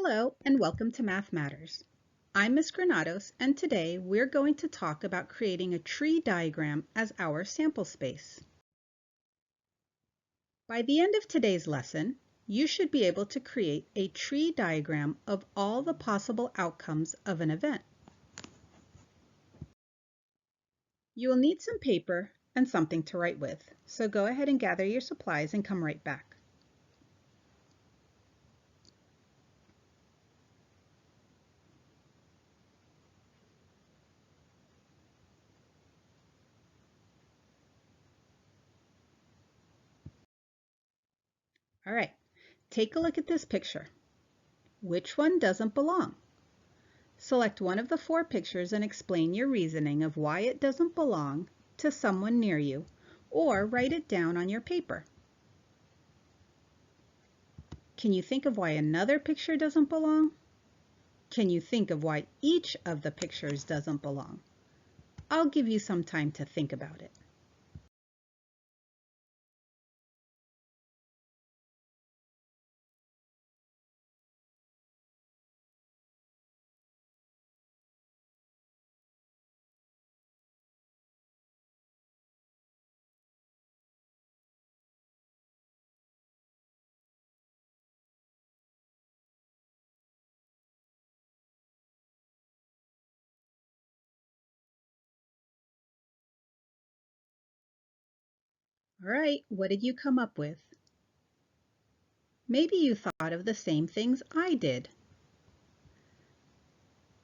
Hello and welcome to Math Matters. I'm Ms. Granados and today we're going to talk about creating a tree diagram as our sample space. By the end of today's lesson, you should be able to create a tree diagram of all the possible outcomes of an event. You will need some paper and something to write with, so go ahead and gather your supplies and come right back. All right, take a look at this picture. Which one doesn't belong? Select one of the four pictures and explain your reasoning of why it doesn't belong to someone near you, or write it down on your paper. Can you think of why another picture doesn't belong? Can you think of why each of the pictures doesn't belong? I'll give you some time to think about it. All right, what did you come up with? Maybe you thought of the same things I did.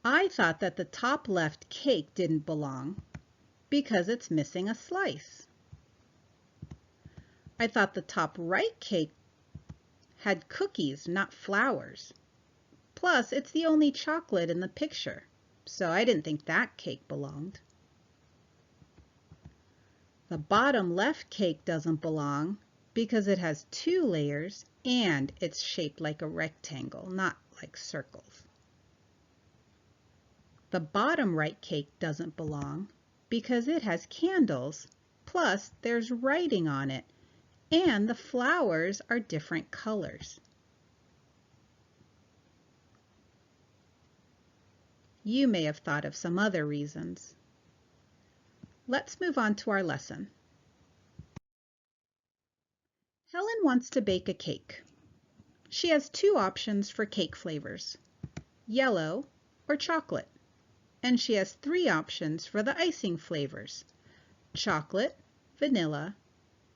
I thought that the top left cake didn't belong because it's missing a slice. I thought the top right cake had cookies, not flowers. Plus, it's the only chocolate in the picture, so I didn't think that cake belonged. The bottom left cake doesn't belong because it has two layers and it's shaped like a rectangle, not like circles. The bottom right cake doesn't belong because it has candles, plus there's writing on it, and the flowers are different colors. You may have thought of some other reasons. Let's move on to our lesson. Helen wants to bake a cake. She has two options for cake flavors, yellow or chocolate, and she has three options for the icing flavors, chocolate, vanilla,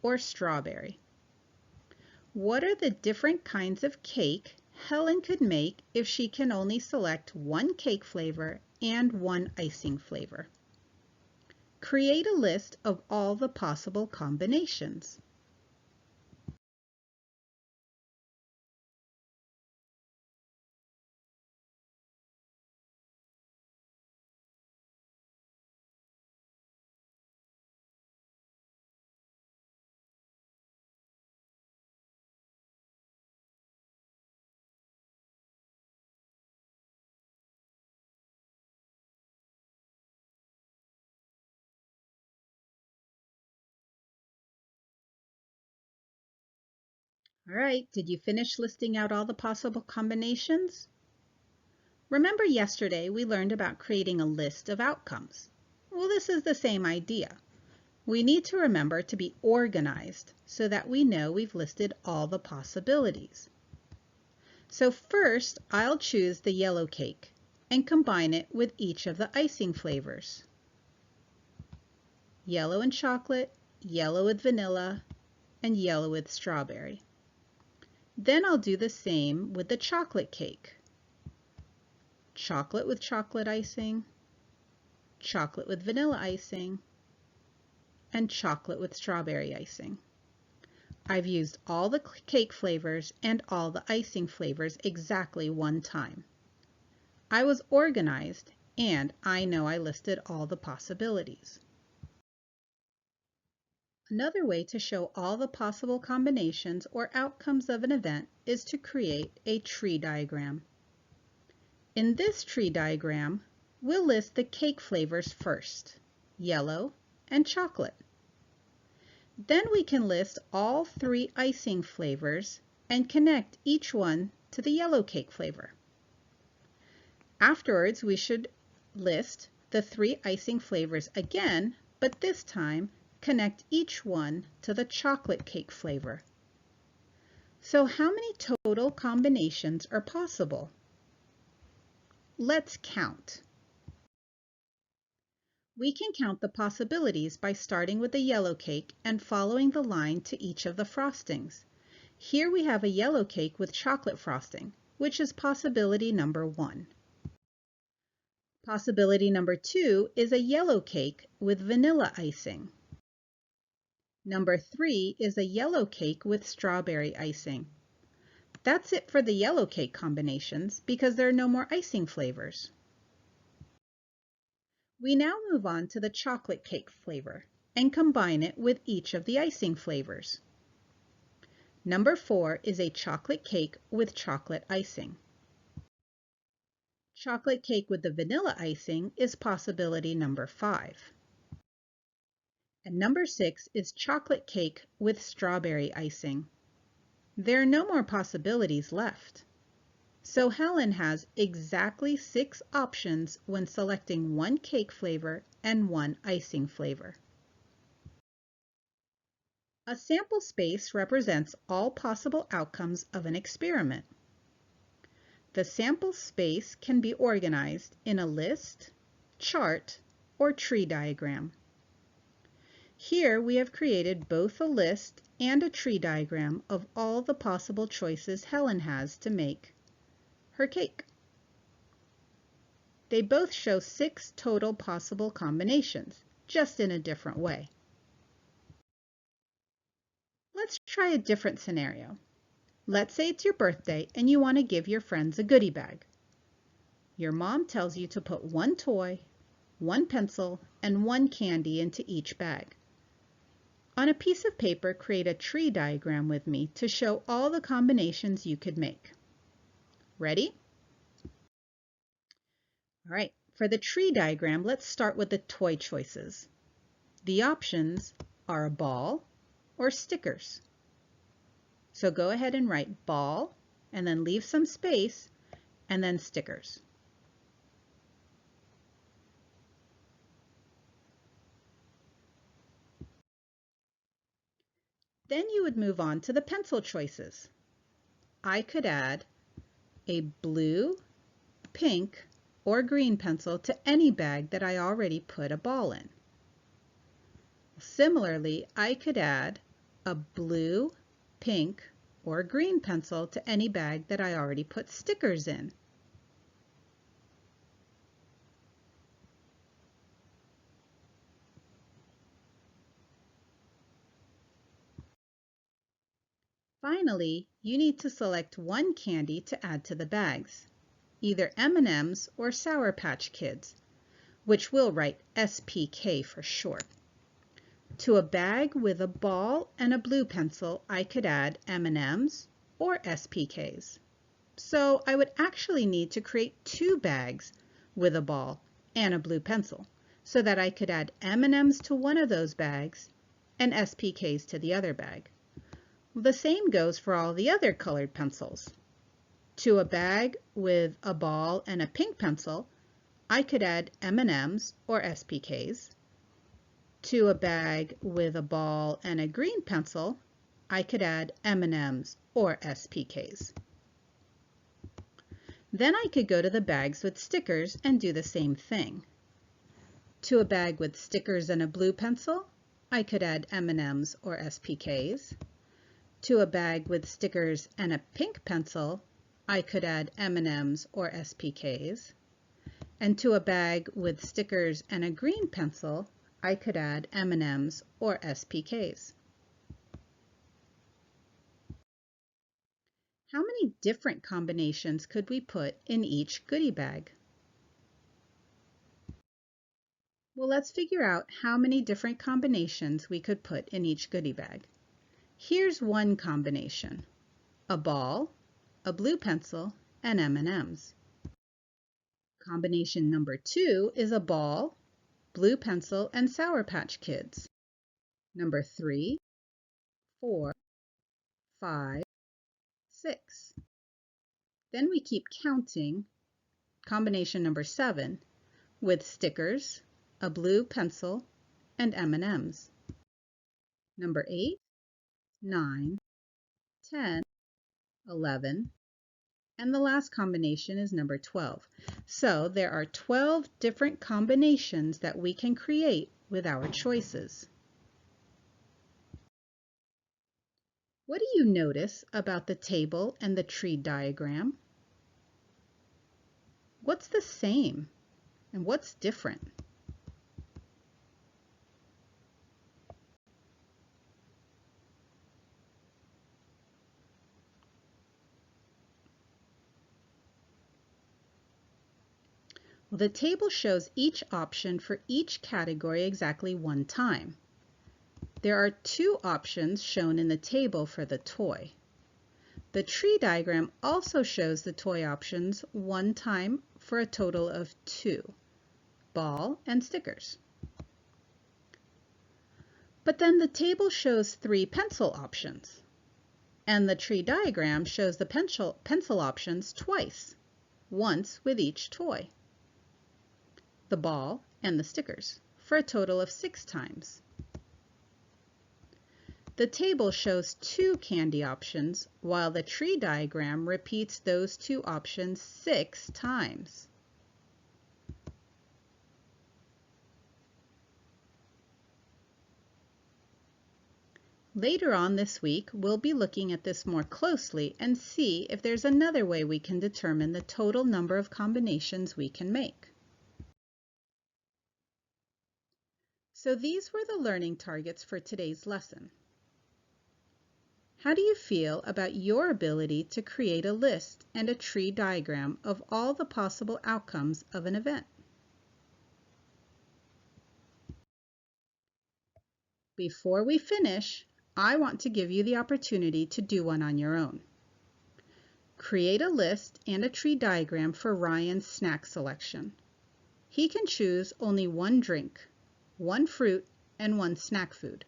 or strawberry. What are the different kinds of cake Helen could make if she can only select one cake flavor and one icing flavor? Create a list of all the possible combinations. All right, did you finish listing out all the possible combinations? Remember yesterday we learned about creating a list of outcomes. Well, this is the same idea. We need to remember to be organized so that we know we've listed all the possibilities. So first, I'll choose the yellow cake and combine it with each of the icing flavors. Yellow and chocolate, yellow with vanilla, and yellow with strawberry. Then I'll do the same with the chocolate cake. Chocolate with chocolate icing, chocolate with vanilla icing, and chocolate with strawberry icing. I've used all the cake flavors and all the icing flavors exactly one time. I was organized and I know I listed all the possibilities. Another way to show all the possible combinations or outcomes of an event is to create a tree diagram. In this tree diagram, we'll list the cake flavors first, yellow and chocolate. Then we can list all three icing flavors and connect each one to the yellow cake flavor. Afterwards, we should list the 3 icing flavors again, but this time connect each one to the chocolate cake flavor. So how many total combinations are possible? Let's count. We can count the possibilities by starting with the yellow cake and following the line to each of the frostings. Here we have a yellow cake with chocolate frosting, which is possibility number 1. Possibility number 2 is a yellow cake with vanilla icing. Number 3 is a yellow cake with strawberry icing. That's it for the yellow cake combinations because there are no more icing flavors. We now move on to the chocolate cake flavor and combine it with each of the icing flavors. Number 4 is a chocolate cake with chocolate icing. Chocolate cake with the vanilla icing is possibility number 5. And number 6 is chocolate cake with strawberry icing. There are no more possibilities left. So Helen has exactly 6 options when selecting one cake flavor and one icing flavor. A sample space represents all possible outcomes of an experiment. The sample space can be organized in a list, chart, or tree diagram. Here we have created both a list and a tree diagram of all the possible choices Helen has to make her cake. They both show 6 total possible combinations, just in a different way. Let's try a different scenario. Let's say it's your birthday and you want to give your friends a goodie bag. Your mom tells you to put 1 toy, 1 pencil, and 1 candy into each bag. On a piece of paper, create a tree diagram with me to show all the combinations you could make. Ready? All right, for the tree diagram, let's start with the toy choices. The options are a ball or stickers. So go ahead and write ball and then leave some space and then stickers. Then you would move on to the pencil choices. I could add a blue, pink, or green pencil to any bag that I already put a ball in. Similarly, I could add a blue, pink, or green pencil to any bag that I already put stickers in. Finally, you need to select one candy to add to the bags, either M&Ms or Sour Patch Kids, which we'll write SPK for short. To a bag with a ball and a blue pencil, I could add M&Ms or SPKs. So I would actually need to create 2 bags with a ball and a blue pencil so that I could add M&Ms to one of those bags and SPKs to the other bag. The same goes for all the other colored pencils. To a bag with a ball and a pink pencil, I could add M&Ms or SPKs. To a bag with a ball and a green pencil, I could add M&Ms or SPKs. Then I could go to the bags with stickers and do the same thing. To a bag with stickers and a blue pencil, I could add M&Ms or SPKs. To a bag with stickers and a pink pencil, I could add M&Ms or SPKs. And to a bag with stickers and a green pencil, I could add M&Ms or SPKs. How many different combinations could we put in each goodie bag? Well, let's figure out how many different combinations we could put in each goodie bag. Here's one combination: a ball, a blue pencil, and M&Ms. Combination number 2 is a ball, blue pencil, and Sour Patch Kids. Number 3, 4, 5, 6. Then we keep counting combination number 7, with stickers, a blue pencil, and M&Ms. Number 8, 9, 10, 11, and the last combination is number 12. So there are 12 different combinations that we can create with our choices. What do you notice about the table and the tree diagram? What's the same and what's different? Well, the table shows each option for each category exactly one time. There are 2 options shown in the table for the toy. The tree diagram also shows the toy options one time for a total of 2, ball and stickers. But then the table shows 3 pencil options, and the tree diagram shows the pencil options twice, once with each toy, the ball and the stickers, for a total of 6 times. The table shows 2 candy options, while the tree diagram repeats those 2 options 6 times. Later on this week, we'll be looking at this more closely and see if there's another way we can determine the total number of combinations we can make. So these were the learning targets for today's lesson. How do you feel about your ability to create a list and a tree diagram of all the possible outcomes of an event? Before we finish, I want to give you the opportunity to do one on your own. Create a list and a tree diagram for Ryan's snack selection. He can choose only 1 drink, 1 fruit, and 1 snack food.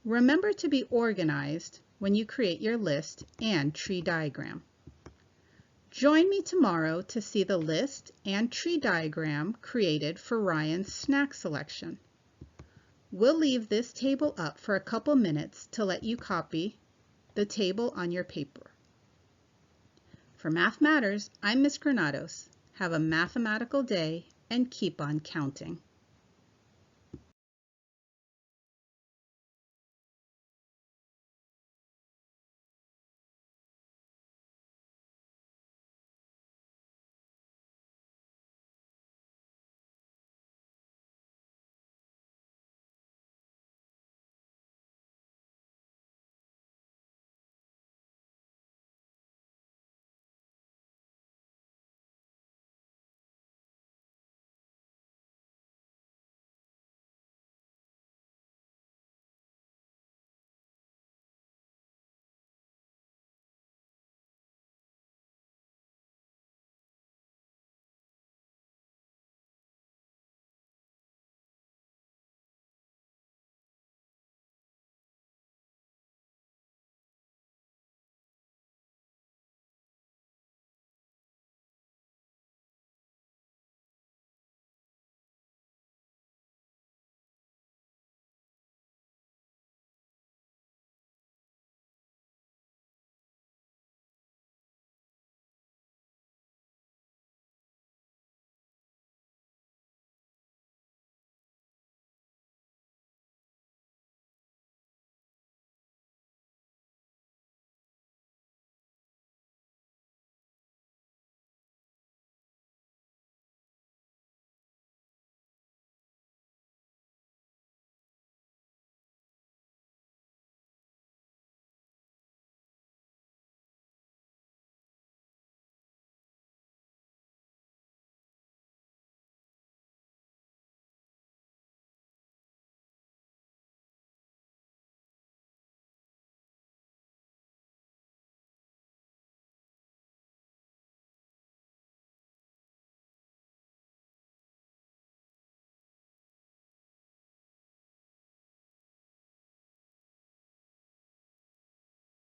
Remember to be organized when you create your list and tree diagram. Join me tomorrow to see the list and tree diagram created for Ryan's snack selection. We'll leave this table up for a couple minutes to let you copy the table on your paper. For Math Matters, I'm Miss Granados. Have a mathematical day and keep on counting.